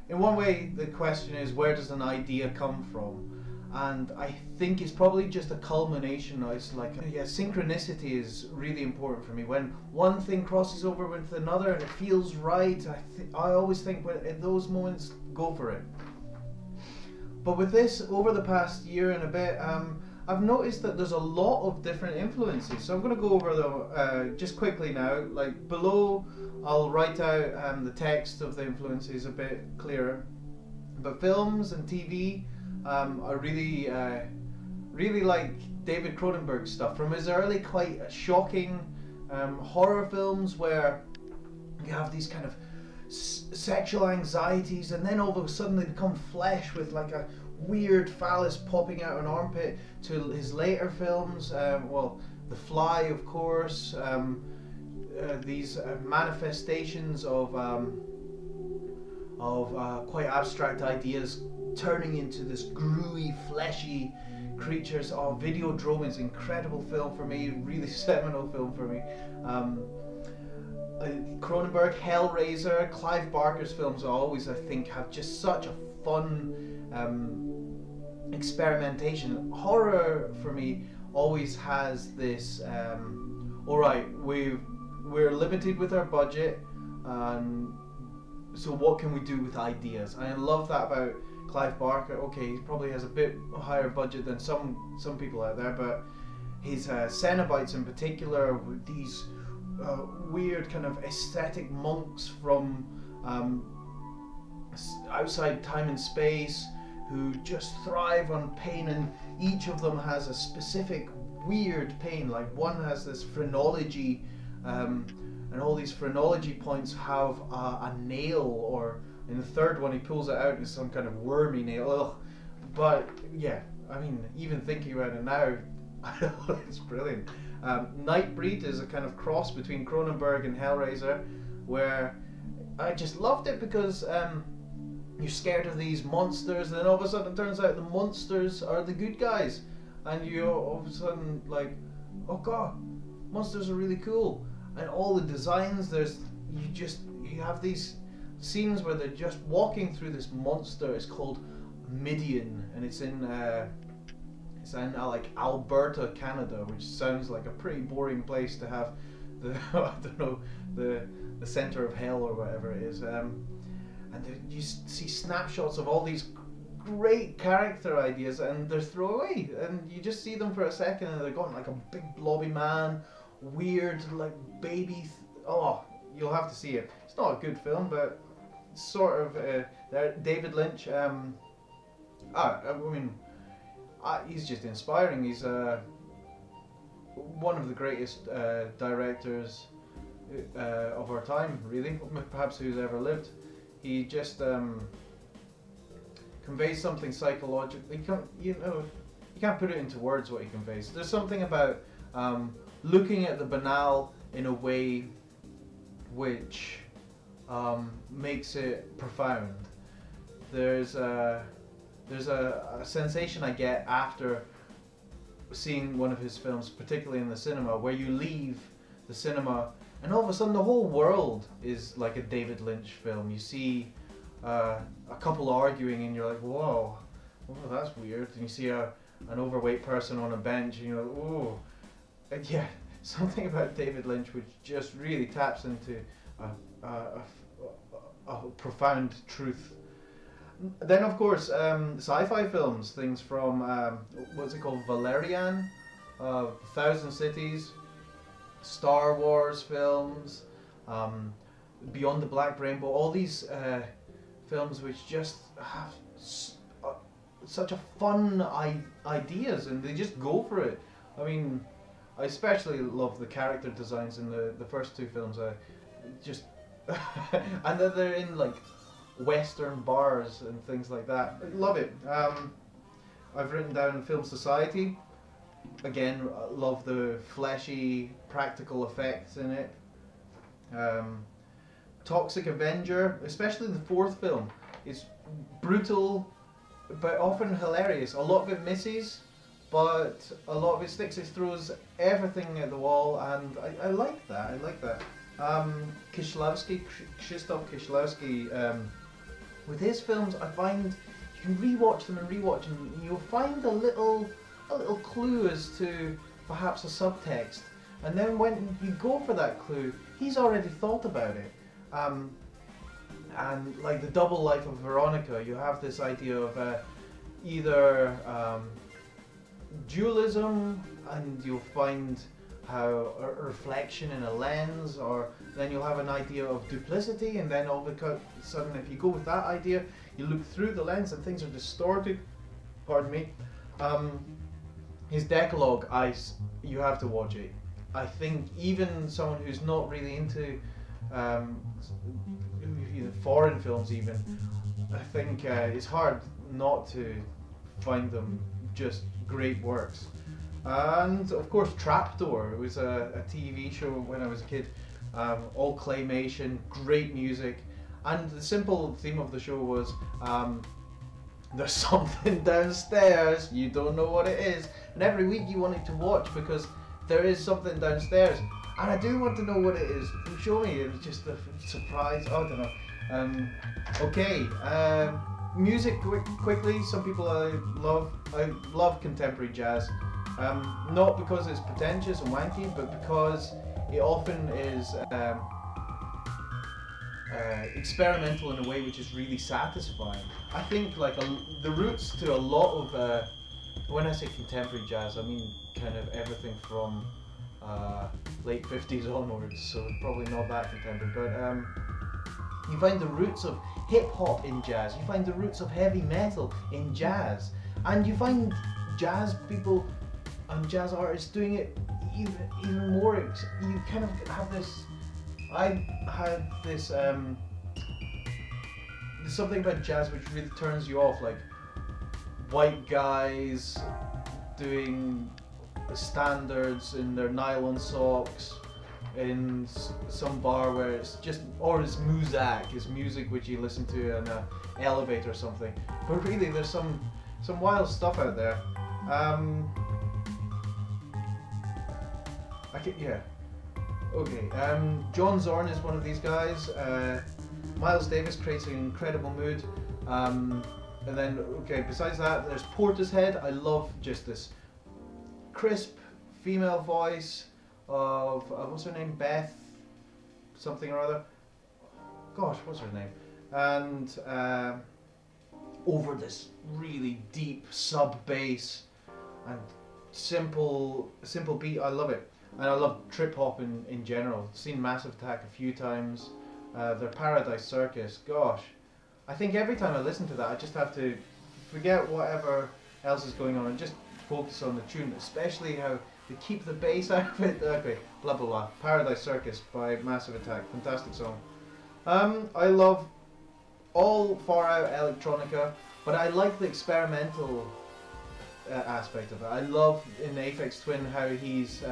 in one way, the question is, where does an idea come from? And I think it's probably just a culmination. It's like, yeah, synchronicity is really important for me. When one thing crosses over with another and it feels right, I always think, well, in those moments, go for it. But with this, over the past year and a bit, I've noticed that there's a lot of different influences. So I'm going to go over them just quickly now. Like below, I'll write out the text of the influences a bit clearer. But films and TV, I really like David Cronenberg's stuff from his early, quite shocking horror films where you have these kind of sexual anxieties, and then all of a sudden they become flesh with like a weird phallus popping out an armpit, to his later films, well, The Fly, of course, these manifestations of quite abstract ideas turning into this gruey, fleshy creatures. Oh, Videodrome is an incredible film for me, really seminal film for me. Cronenberg, Hellraiser, Clive Barker's films always, I think, have just such a fun experimentation. Horror for me always has this, alright, we're limited with our budget, so what can we do with ideas? I love that about Clive Barker. Okay, he probably has a bit higher budget than some people out there, but his Cenobites in particular, with these weird kind of aesthetic monks from outside time and space who just thrive on pain, and each of them has a specific weird pain. Like one has this phrenology, and all these phrenology points have a nail, or in the third one he pulls it out and it's some kind of wormy nail. Ugh. But yeah, I mean, even thinking about it now, it's brilliant. Nightbreed is a kind of cross between Cronenberg and Hellraiser, where I just loved it because you're scared of these monsters, and then all of a sudden it turns out the monsters are the good guys, and you all of a sudden like, oh god, monsters are really cool. And all the designs, you have these scenes where they're just walking through this monster. It's called Midian, and it's in like Alberta, Canada, which sounds like a pretty boring place to have the I don't know, the center of hell or whatever it is. And you see snapshots of all these great character ideas, and they're throwaway, and you just see them for a second, and they're gone. Like a big blobby man, weird like baby. Oh, you'll have to see it. It's not a good film, but sort of. David Lynch. I mean, he's just inspiring. He's one of the greatest directors of our time, really, perhaps who's ever lived. He just conveys something psychological. You can't put it into words what he conveys. There's something about looking at the banal in a way which makes it profound. There's a sensation I get after seeing one of his films, particularly in the cinema, where you leave the cinema and all of a sudden the whole world is like a David Lynch film. You see a couple arguing and you're like, whoa, that's weird. And you see an overweight person on a bench and you're like, ooh. And yeah, something about David Lynch which just really taps into a profound truth. Then of course, sci-fi films, things from, what's it called, Valerian, Thousand Cities, Star Wars films, Beyond the Black Rainbow, all these films which just have such a fun ideas, and they just go for it. I mean, I especially love the character designs in the first two films. Just and then they're in like Western bars and things like that. I love it. I've written down Film Society. Again, I love the fleshy, practical effects in it. Toxic Avenger, especially the fourth film, is brutal, but often hilarious. A lot of it misses, but a lot of it sticks. It throws everything at the wall, and I like that. I like that. Krzysztof Kieślowski With his films, I find you can rewatch them and rewatch them, and you'll find a little clue as to perhaps a subtext. And then when you go for that clue, he's already thought about it. And like The Double Life of Veronica, you have this idea of either dualism, and you'll find how a reflection in a lens, or then you'll have an idea of duplicity, and then all of a sudden, if you go with that idea, you look through the lens and things are distorted. Pardon me. His Decalogue, you have to watch it. I think even someone who's not really into foreign films, even, I think it's hard not to find them just great works. And of course, Trapdoor. It was a TV show when I was a kid. All claymation, great music, and the simple theme of the show was there's something downstairs, you don't know what it is, and every week you wanted to watch because there is something downstairs, and I do want to know what it is. Show me. It was just a surprise. Oh, I don't know. Okay. Music quickly. Some people I love contemporary jazz. Not because it's pretentious and wanky, but because it often is experimental in a way which is really satisfying. I think like the roots to a lot of when I say contemporary jazz, I mean kind of everything from late 50s onwards, so probably not that contemporary, but you find the roots of hip hop in jazz, you find the roots of heavy metal in jazz, and you find jazz people and jazz artists doing it even more. You kind of have this. I had this. There's something about jazz which really turns you off, like white guys doing standards in their nylon socks in some bar where it's just, or it's muzak, it's music which you listen to in an elevator or something. But really, there's some wild stuff out there. Yeah. Okay. John Zorn is one of these guys. Miles Davis creates an incredible mood. And then, okay, besides that, there's Portishead. I love just this crisp female voice of what's her name? Beth something or other. Gosh, what's her name? And over this really deep sub bass and simple beat. I love it. And I love trip hop in general. Seen Massive Attack a few times. Their Paradise Circus, gosh. I think every time I listen to that, I just have to forget whatever else is going on and just focus on the tune, especially how they keep the bass out of it. Okay, blah blah blah. Paradise Circus by Massive Attack, fantastic song. I love all far out electronica, but I like the experimental aspect of it. I love in Aphex Twin how he's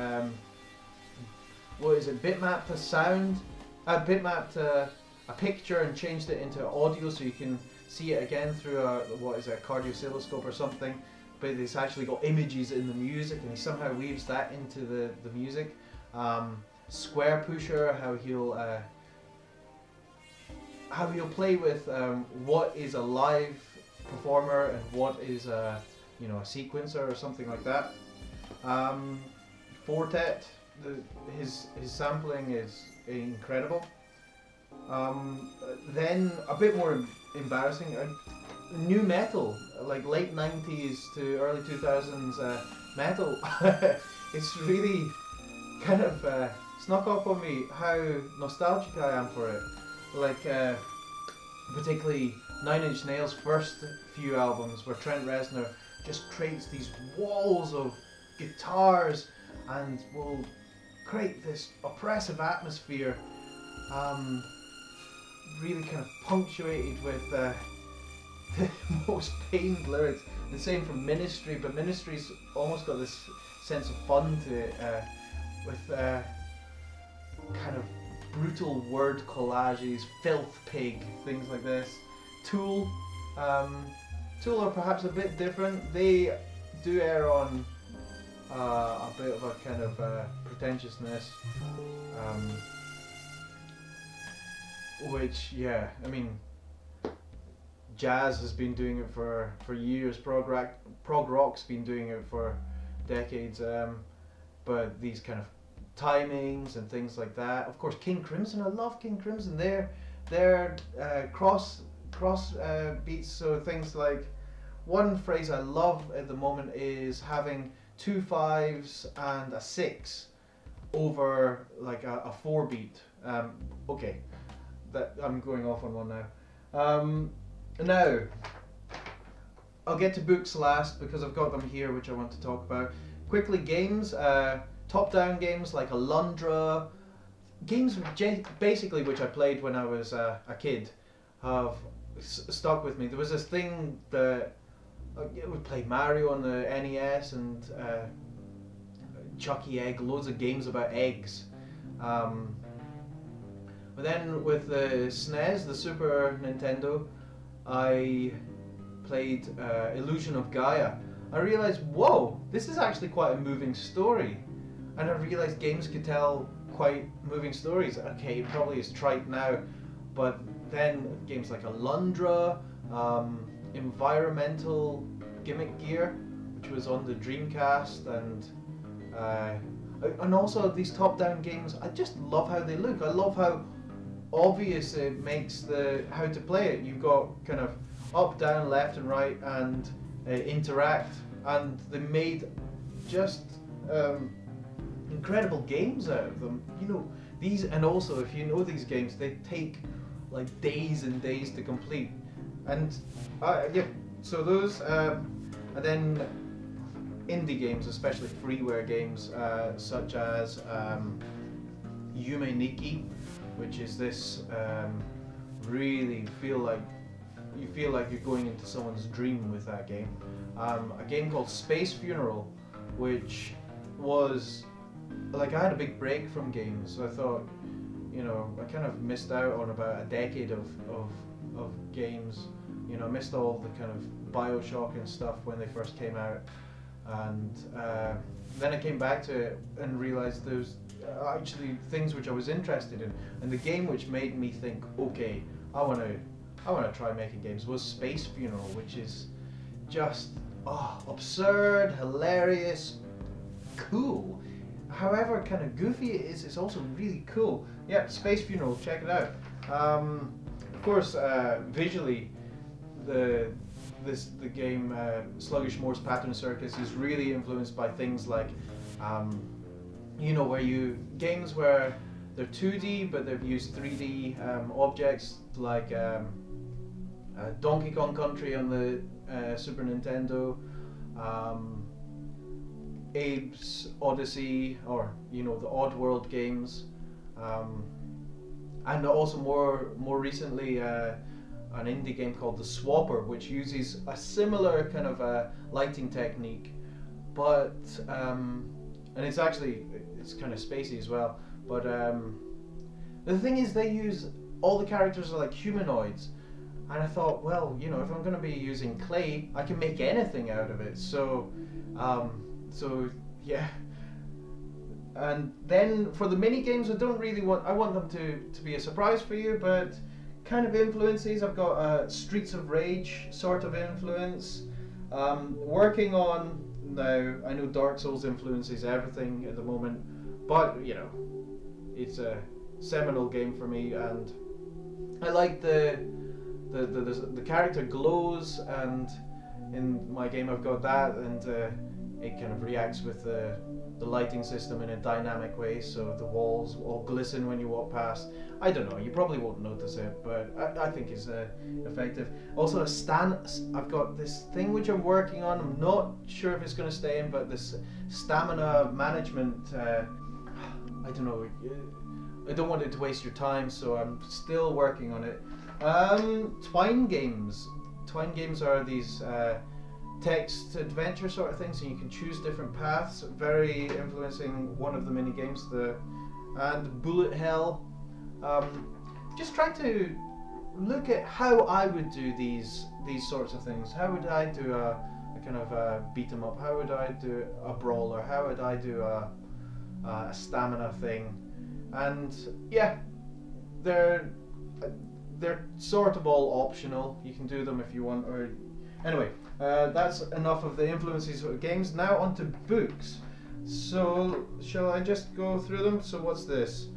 what is it, bitmapped a sound, bitmapped a picture and changed it into audio so you can see it again through a, what is it, a cardioscilloscope or something, but it's actually got images in the music and he somehow weaves that into the music. Square Pusher, how he'll play with what is a live performer and what is a sequencer or something like that. Fortet, his sampling is incredible. Then a bit more embarrassing, new metal, like late 90s to early 2000s metal. It's really kind of snuck up on me how nostalgic I am for it. Like particularly Nine Inch Nails' first few albums, where Trent Reznor just creates these walls of guitars and will create this oppressive atmosphere, really kind of punctuated with the most pained lyrics. The same from Ministry, but Ministry's almost got this sense of fun to it, with kind of brutal word collages, filth pig, things like this. Tool are perhaps a bit different. They do err on a bit of a kind of pretentiousness, which, yeah, I mean, jazz has been doing it for years. Prog rock's been doing it for decades. But these kind of timings and things like that. Of course, King Crimson. I love King Crimson. They're cross beats. So things like, one phrase I love at the moment is having 2 5s and a 6 over like a 4 beat. Okay, that I'm going off on one now. Now, I'll get to books last because I've got them here, which I want to talk about. Quickly, games, top-down games like Alundra, games basically which I played when I was a kid, have stuck with me. There was this thing that I would play Mario on the NES and Chucky Egg, loads of games about eggs. But then with the SNES, the Super Nintendo, I played Illusion of Gaia. I realised, whoa, this is actually quite a moving story. And I realised games could tell quite moving stories. Okay, it probably is trite now, but then games like Alundra, Environmental Gimmick Gear, which was on the Dreamcast, and also these top-down games, I just love how they look. I love how obvious it makes how to play it. You've got kind of up, down, left and right, and interact, and they made just incredible games out of them. You know, these, and also if you know these games, they take like days and days to complete. And yeah, so those, and then indie games, especially freeware games, such as Yume Nikki, which is this really you feel like you're going into someone's dream with that game. A game called Space Funeral, which was like, I had a big break from games, so I thought, you know, I kind of missed out on about a decade of games. You know, I missed all the kind of BioShock and stuff when they first came out, and then I came back to it and realised there's actually things which I was interested in, and the game which made me think, okay, I want to try making games, was Space Funeral, which is just absurd, hilarious, cool. However kind of goofy it is, it's also really cool. Yeah, Space Funeral, check it out. Of course, visually, the game Sluggish Moore's Pattern Circus is really influenced by things like, you know, games where they're 2D but they've used 3D objects, like Donkey Kong Country on the Super Nintendo, Abe's Odyssey, or you know, the Oddworld games, and also more recently an indie game called The Swapper, which uses a similar kind of lighting technique, but and it's kind of spacey as well. But the thing is, they use, all the characters are like humanoids, and I thought, well, you know, if I'm going to be using clay, I can make anything out of it. So yeah. And then for the mini games, I want them to be a surprise for you, but kind of influences. I've got Streets of Rage sort of influence. Working on now, I know Dark Souls influences everything at the moment, but you know, it's a seminal game for me, and I like the character glows, and in my game I've got that, and it kind of reacts with the lighting system in a dynamic way, so the walls all glisten when you walk past. I don't know, you probably won't notice it, but I think it's effective. Also, I've got this thing which I'm working on. I'm not sure if it's going to stay in, but this stamina management, I don't know, I don't want it to waste your time, so I'm still working on it. Twine games. Twine games are these text adventure sort of things, and you can choose different paths, very influencing one of the mini games, and Bullet Hell. Just try to look at how I would do these sorts of things. How would I do a kind of a beat 'em up? How would I do a brawler? How would I do a stamina thing? And yeah, they're sort of all optional. You can do them if you want. Or anyway, that's enough of the influences of games. Now on to books. So shall I just go through them? So what's this?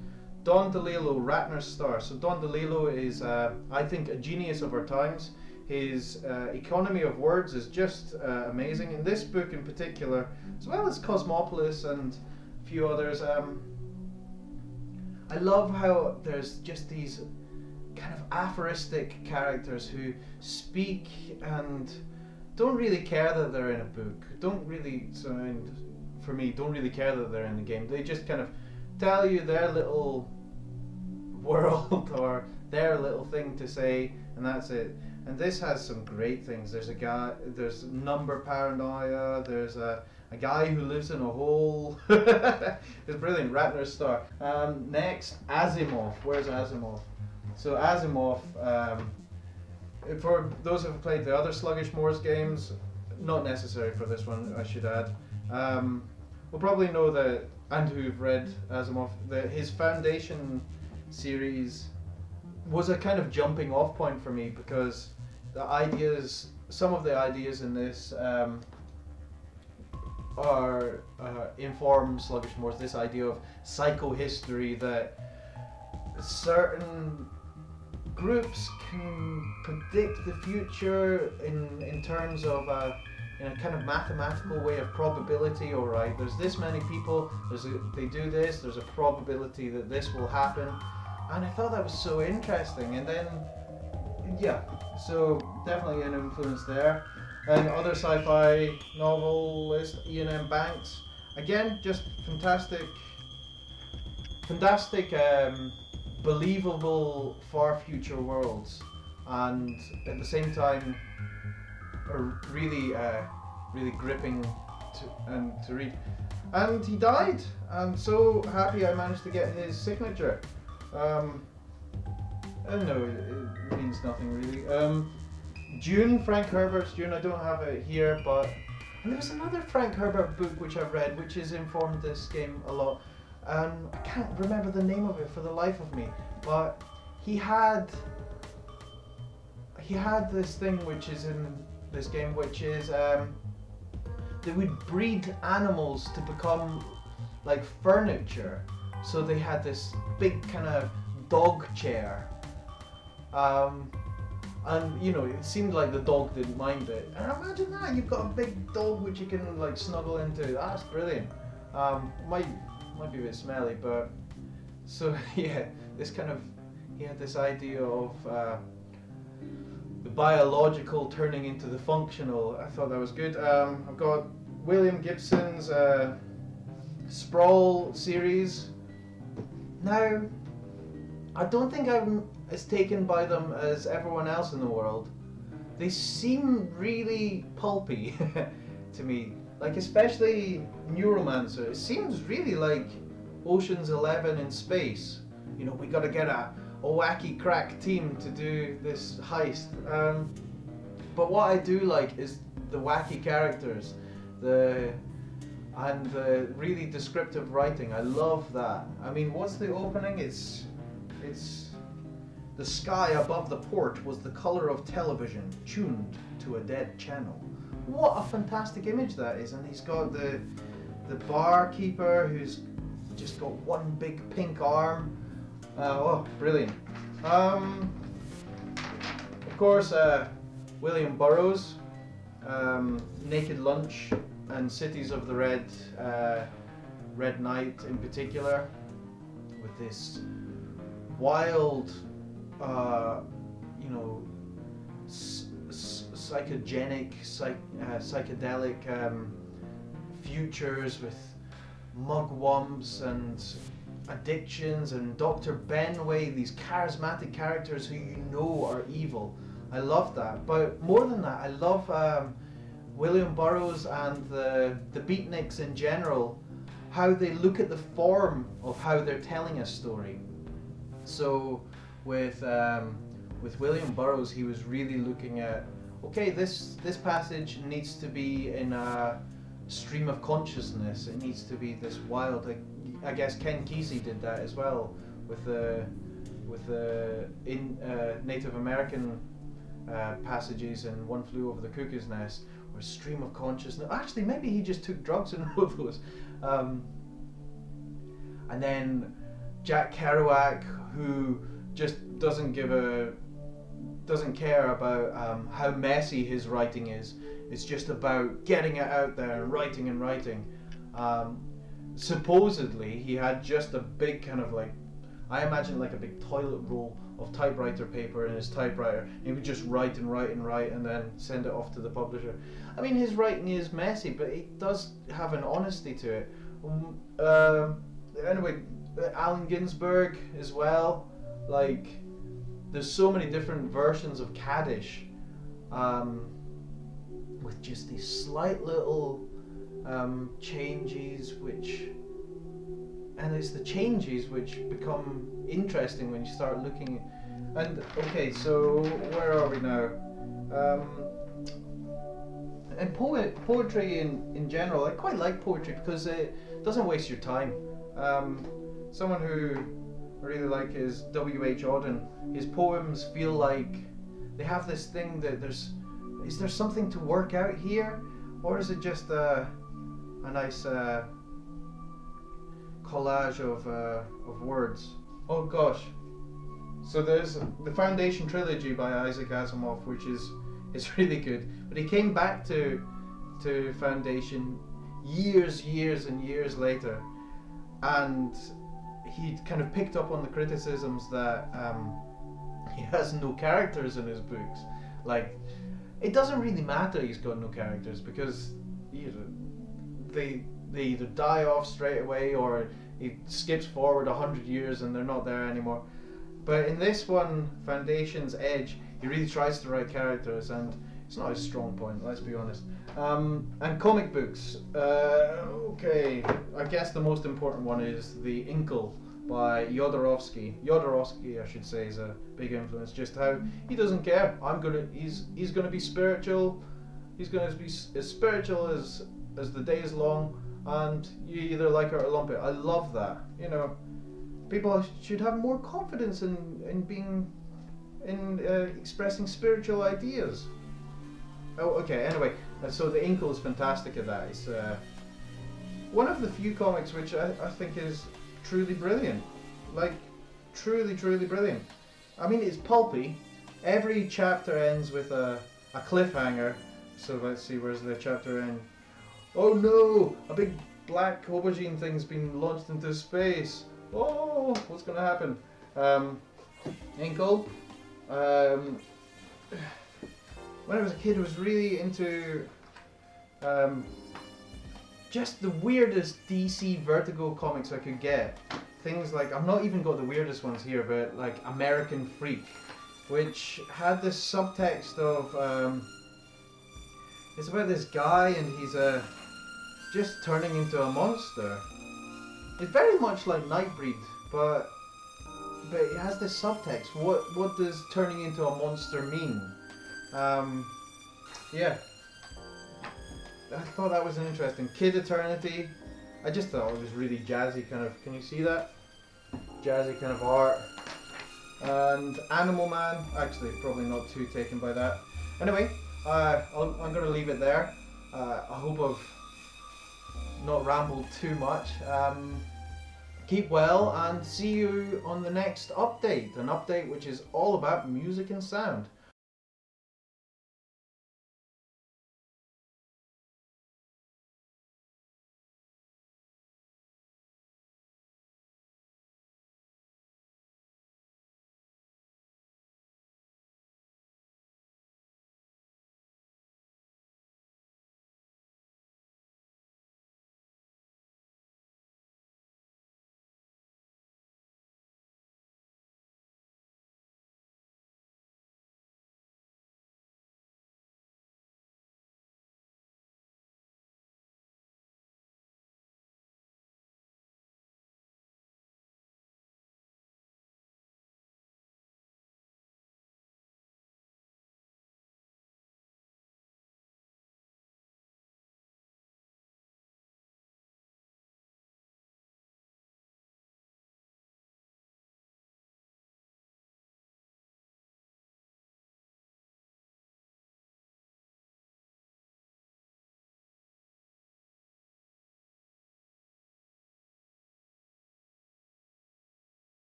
Don DeLillo, Ratner's Star. So Don DeLillo is, I think, a genius of our times. His economy of words is just amazing. In this book in particular, as well as Cosmopolis and a few others, I love how there's just these kind of aphoristic characters who speak and don't really care that they're in a book. Don't really, for me, don't really care that they're in the game. They just kind of tell you their little world or their little thing to say, and that's it. And this has some great things. There's a guy, there's number paranoia, there's a guy who lives in a hole. It's brilliant. Ratner's Star. Next, Asimov. Where's Asimov? So Asimov, for those who have played the other Sluggish Moors games, not necessary for this one, I should add. We'll probably know that, and who've read Asimov, that his Foundation series was a kind of jumping off point for me, because the ideas, some of the ideas in this are inform Sluggish Moors. This idea of psychohistory, that certain groups can predict the future in terms of in a kind of mathematical way of probability. All right, there's this many people, they do this, there's a probability that this will happen, and I thought that was so interesting. And then, yeah, so definitely an influence there. And other sci-fi novelist, Ian M. Banks, again, just fantastic, believable far future worlds, and at the same time are really really gripping to read. And he died. I'm so happy I managed to get his signature. I don't know, it means nothing really. Dune, Frank Herbert's Dune, I don't have it here, but and there was another Frank Herbert book which I've read which has informed this game a lot. I can't remember the name of it for the life of me, but he had this thing which is in this game, which is they would breed animals to become like furniture. So they had this big kind of dog chair, and you know, it seemed like the dog didn't mind it. And imagine that, you've got a big dog which you can like snuggle into. That's brilliant. Might be a bit smelly, but so yeah, this kind of, he had this idea of the biological turning into the functional. I thought that was good. I've got William Gibson's Sprawl series. Now, I don't think I'm as taken by them as everyone else in the world. They seem really pulpy to me. Like, especially Neuromancer. It seems really like Ocean's 11 in space. You know, we gotta get a wacky crack team to do this heist. But what I do like is the wacky characters, and the really descriptive writing. I love that. I mean, what's the opening? It's the sky above the port was the color of television tuned to a dead channel. What a fantastic image that is. And he's got the barkeeper who's just got one big pink arm. Oh, brilliant. Of course, William Burroughs, Naked Lunch and Cities of the Red Night in particular, with this wild, you know, psychedelic futures with mugwumps and addictions, and Dr. Benway, these charismatic characters who you know are evil. I love that. But more than that, I love William Burroughs and the beatniks in general, how they look at the form of how they're telling a story. So with William Burroughs, he was really looking at, okay, this passage needs to be in a stream of consciousness. It needs to be this wild. I guess Ken Kesey did that as well with the with the Native American passages in One Flew Over the Cuckoo's Nest, or Stream of Consciousness. Actually, maybe he just took drugs in all of those. And then Jack Kerouac, who just doesn't care about how messy his writing is. It's just about getting it out there and writing and writing. Supposedly, he had just a big kind of like, I imagine like a big toilet roll of typewriter paper in his typewriter. He would just write and write and write and then send it off to the publisher. I mean, his writing is messy, but it does have an honesty to it. Anyway, Allen Ginsberg as well. Like, there's so many different versions of Kaddish, with just these slight little changes, and it's the changes which become interesting when you start looking. And okay, so where are we now? And poetry in general, I quite like poetry because it doesn't waste your time. Someone who I really like is W.H. Auden. His poems feel like they have this thing that is there something to work out here, or is it just a nice collage of words? Oh gosh. So there's the Foundation trilogy by Isaac Asimov, which is really good. But he came back to Foundation years and years later, and he kind of picked up on the criticisms that he has no characters in his books. Like, it doesn't really matter he's got no characters, because they either die off straight away, or he skips forward 100 years and they're not there anymore. But in this one, Foundation's Edge, he really tries to write characters, and it's not his strong point, let's be honest. And comic books. Okay, I guess the most important one is The Inkle by Jodorowsky. Jodorowsky, I should say, is a big influence. Just how he doesn't care. He's gonna be spiritual. He's gonna be as spiritual as the day is long, and you either like it or lump it. I love that. You know, people should have more confidence in expressing spiritual ideas. Oh, okay. Anyway, so The Inkle is fantastic at that. It's one of the few comics which I think is truly brilliant. Like, truly brilliant. I mean, it's pulpy. Every chapter ends with a cliffhanger. So let's see, where's the chapter end? Oh no! A big black aubergine thing's been launched into space. Oh, what's gonna happen? Inkle. When I was a kid, I was really into just the weirdest DC Vertigo comics I could get. Things like, I've not even got the weirdest ones here, but like American Freak, which had this subtext of it's about this guy and he's just turning into a monster. It's very much like Nightbreed, but it has this subtext. What does turning into a monster mean? Yeah, I thought that was an interesting. Kid Eternity, I just thought it was really jazzy kind of, can you see that? Jazzy kind of art. And Animal Man, actually probably not too taken by that. Anyway, I'm going to leave it there. I hope I've not rambled too much. Keep well and see you on the next update. An update which is all about music and sound.